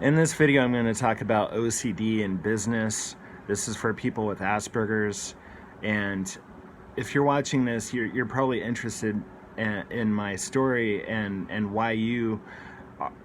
In this video, I'm going to talk about OCD in business. This is for people with Asperger's. And if you're watching this, you're probably interested in my story and why you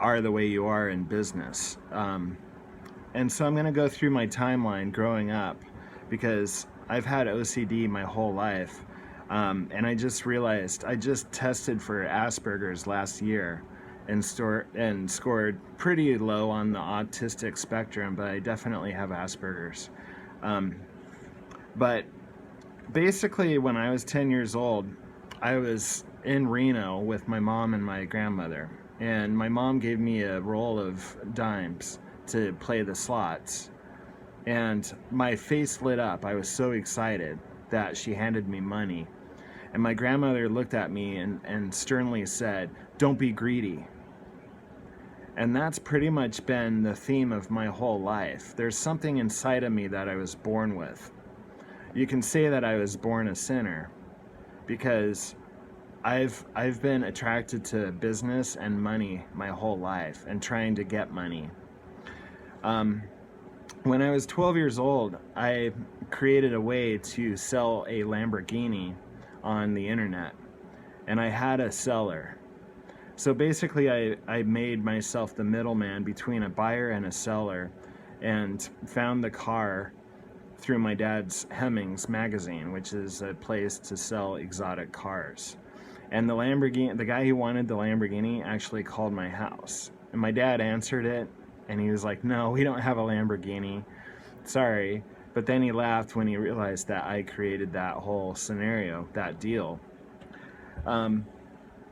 are the way you are in business. And so I'm going to go through my timeline growing up because I've had OCD my whole life. And I just realized I just tested for Asperger's last year and scored pretty low on the autistic spectrum, but I definitely have Asperger's. But basically, when I was 10 years old, I was in Reno with my mom and my grandmother, and my mom gave me a roll of dimes to play the slots, and my face lit up. I was so excited that she handed me money, and my grandmother looked at me and sternly said, "Don't be greedy." And that's pretty much been the theme of my whole life. There's something inside of me that I was born with. You can say that I was born a sinner because I've been attracted to business and money my whole life and trying to get money. When I was 12 years old, I created a way to sell a Lamborghini on the internet, and I had a seller. So basically, I made myself the middleman between a buyer and a seller and found the car through my dad's Hemmings magazine, which is a place to sell exotic cars. And the Lamborghini, the guy who wanted the Lamborghini actually called my house. And my dad answered it, and he was like, "No, we don't have a Lamborghini. Sorry." But then he laughed when he realized that I created that whole scenario, that deal.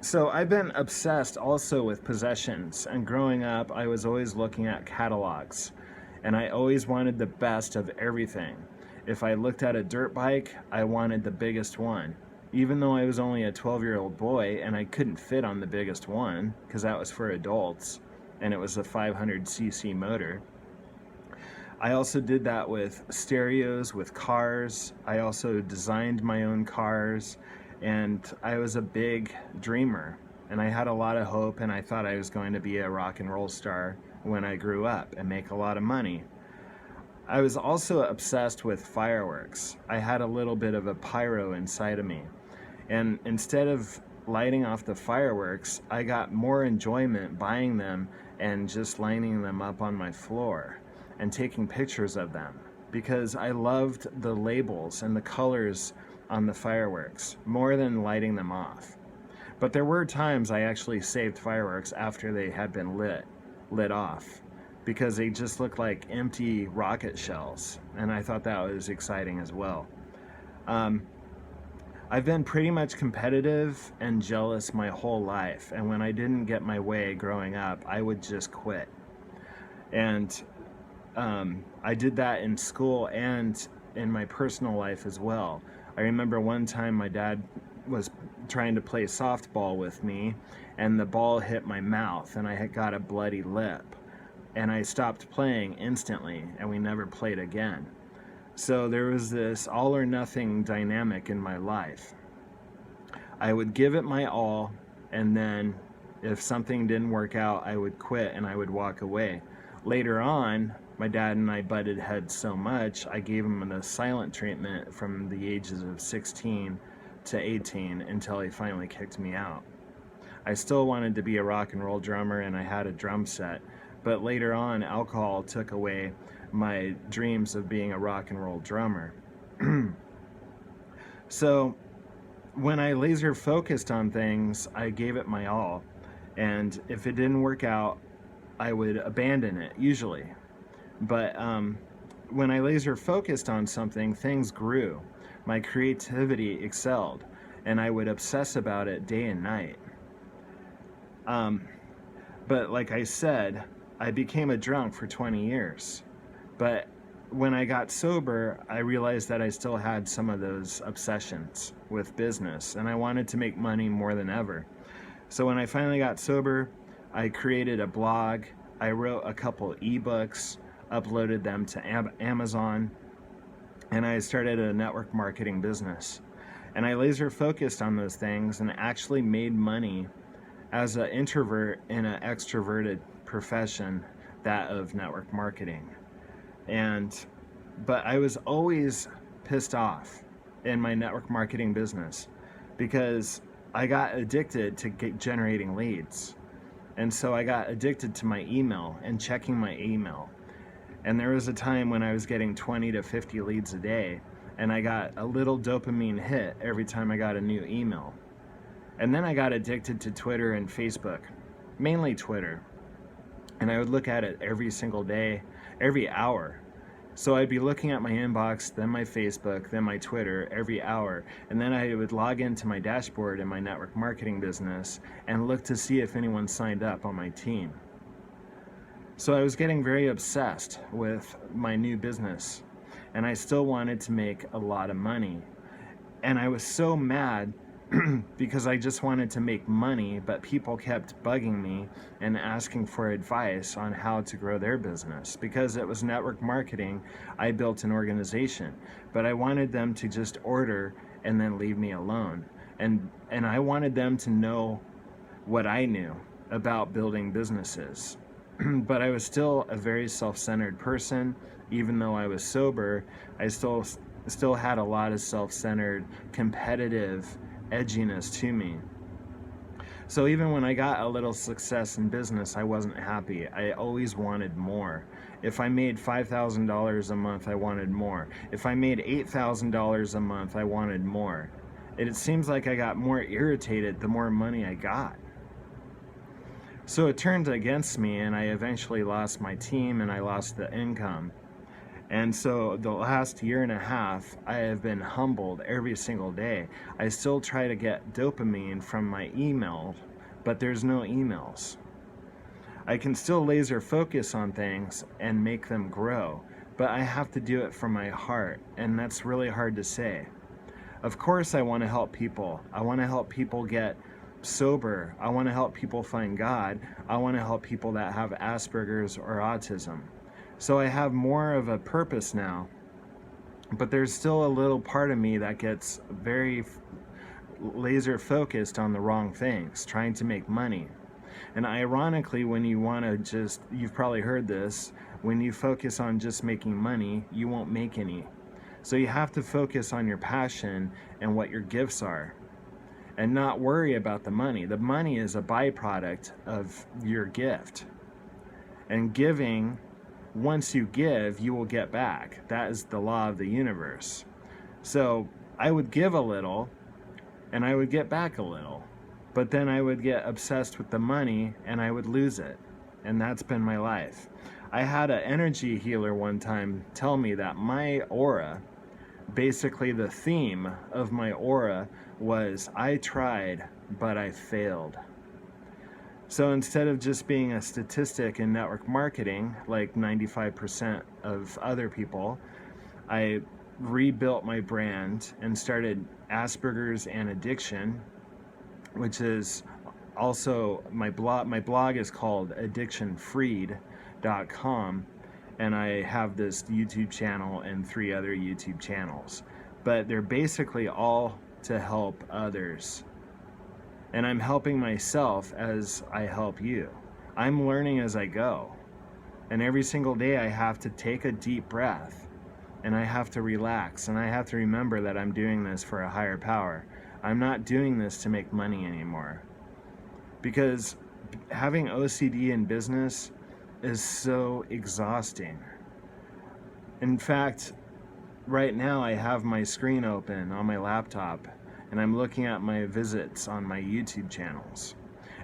So I've been obsessed also with possessions, and growing up I was always looking at catalogs, and I always wanted the best of everything. If I looked at a dirt bike, I wanted the biggest one, even though I was only a 12-year-old boy and I couldn't fit on the biggest one because that was for adults and it was a 500cc motor. I also did that with stereos, with cars. I also designed my own cars, and I was a big dreamer, and I had a lot of hope, and I thought I was going to be a rock and roll star when I grew up and make a lot of money. I was also obsessed with fireworks. I had a little bit of a pyro inside of me, and instead of lighting off the fireworks, I got more enjoyment buying them and just lining them up on my floor and taking pictures of them because I loved the labels and the colors on the fireworks more than lighting them off. But there were times I actually saved fireworks after they had been lit off because they just looked like empty rocket shells, and I thought that was exciting as well. I've been pretty much competitive and jealous my whole life, and when I didn't get my way growing up, I would just quit. And I did that in school and in my personal life as well. I remember one time my dad was trying to play softball with me, and the ball hit my mouth, and I had got a bloody lip. And I stopped playing instantly, and we never played again. So there was this all or nothing dynamic in my life. I would give it my all, and then if something didn't work out, I would quit and I would walk away. Later on, my dad and I butted heads so much, I gave him the silent treatment from the ages of 16 to 18 until he finally kicked me out. I still wanted to be a rock and roll drummer, and I had a drum set, but later on, alcohol took away my dreams of being a rock and roll drummer. So when I laser focused on things, I gave it my all, and if it didn't work out, I would abandon it usually. But when I laser focused on something, things grew. My creativity excelled, and I would obsess about it day and night. But like I said, I became a drunk for 20 years. But when I got sober, I realized that I still had some of those obsessions with business, and I wanted to make money more than ever. So when I finally got sober, I created a blog. I wrote a couple ebooks, uploaded them to Amazon, and I started a network marketing business. And I laser focused on those things and actually made money as an introvert in an extroverted profession that of network marketing. But I was always pissed off in my network marketing business because I got addicted to generating leads. And so I got addicted to my email and checking my email. And there was a time when I was getting 20 to 50 leads a day, and I got a little dopamine hit every time I got a new email. And then I got addicted to Twitter and Facebook, mainly Twitter. And I would look at it every single day, every hour. So I'd be looking at my inbox, then my Facebook, then my Twitter every hour. And then I would log into my dashboard in my network marketing business and look to see if anyone signed up on my team. So I was getting very obsessed with my new business, and I still wanted to make a lot of money. And I was so mad because I just wanted to make money, but people kept bugging me and asking for advice on how to grow their business. Because it was network marketing, I built an organization, but I wanted them to just order and then leave me alone. And I wanted them to know what I knew about building businesses. But I was still a very self-centered person. Even though I was sober, I still had a lot of self-centered, competitive edginess to me. So even when I got a little success in business, I wasn't happy. I always wanted more. If I made $5,000 a month, I wanted more. If I made $8,000 a month, I wanted more. It seems like I got more irritated the more money I got. So it turned against me, and I eventually lost my team and I lost the income. And so the last year and a half, I have been humbled every single day. I still try to get dopamine from my email, but there's no emails. I can still laser focus on things and make them grow, but I have to do it from my heart, and that's really hard to say. Of course I want to help people. I want to help people get sober. I want to help people find God. I want to help people that have Asperger's or autism. So I have more of a purpose now, but there's still a little part of me that gets very laser focused on the wrong things, trying to make money. And ironically, when you want to you've probably heard this, when you focus on just making money, you won't make any. So you have to focus on your passion and what your gifts are, and not worry about the money. The money is a byproduct of your gift. And giving, once you give, you will get back. That is the law of the universe. So I would give a little, and I would get back a little. But then I would get obsessed with the money, and I would lose it. And that's been my life. I had an energy healer one time tell me that my aura, basically the theme of my aura, was I tried, but I failed. So instead of just being a statistic in network marketing, like 95% of other people, I rebuilt my brand and started Asperger's and Addiction, which is also my blog. My blog is called addictionfreed.com, and I have this YouTube channel and 3 other YouTube channels. But they're basically all to help others. And I'm helping myself as I help you. I'm learning as I go. And every single day I have to take a deep breath, and I have to relax, and I have to remember that I'm doing this for a higher power. I'm not doing this to make money anymore. Because having OCD in business is so exhausting. In fact, right now I have my screen open on my laptop, and I'm looking at my visits on my YouTube channels.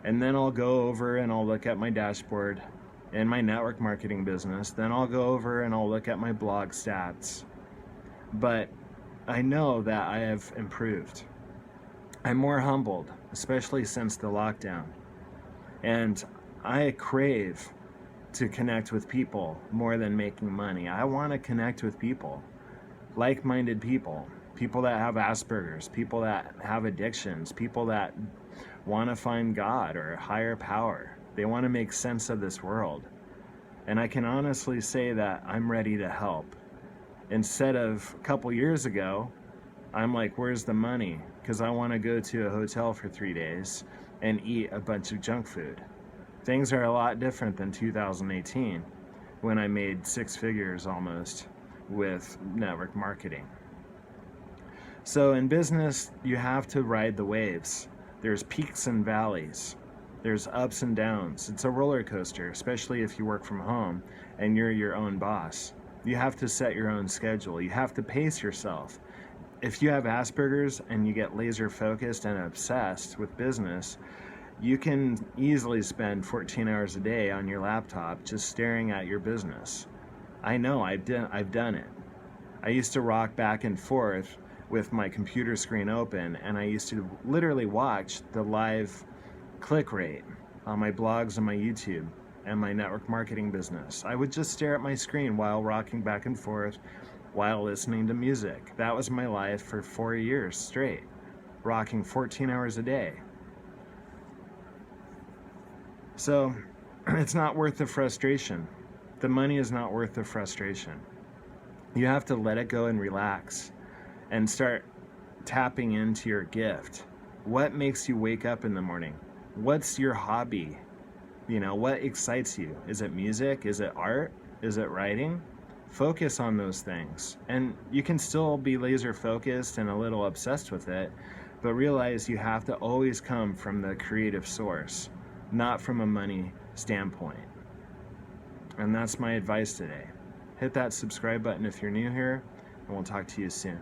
And then I'll go over and I'll look at my dashboard in my network marketing business. Then I'll go over and I'll look at my blog stats. But I know that I have improved. I'm more humbled, especially since the lockdown. And I crave to connect with people more than making money. I want to connect with people, like-minded people, people that have Asperger's, people that have addictions, people that want to find God or a higher power. They want to make sense of this world. And I can honestly say that I'm ready to help. Instead of a couple years ago, I'm like, where's the money? Because I want to go to a hotel for 3 days and eat a bunch of junk food. Things are a lot different than 2018 when I made 6 figures almost with network marketing. So in business, you have to ride the waves. There's peaks and valleys. There's ups and downs. It's a roller coaster, especially if you work from home and you're your own boss. You have to set your own schedule. You have to pace yourself. If you have Asperger's and you get laser focused and obsessed with business, you can easily spend 14 hours a day on your laptop just staring at your business. I know, I've done it. I used to rock back and forth with my computer screen open, and I used to literally watch the live click rate on my blogs and my YouTube and my network marketing business. I would just stare at my screen while rocking back and forth while listening to music. That was my life for 4 years straight, rocking 14 hours a day. So it's not worth the frustration. The money is not worth the frustration. You have to let it go and relax and start tapping into your gift. What makes you wake up in the morning? What's your hobby? You know, what excites you? Is it music? Is it art? Is it writing? Focus on those things. And you can still be laser focused and a little obsessed with it, but realize you have to always come from the creative source, not from a money standpoint. And that's my advice today. Hit that subscribe button if you're new here, and we'll talk to you soon.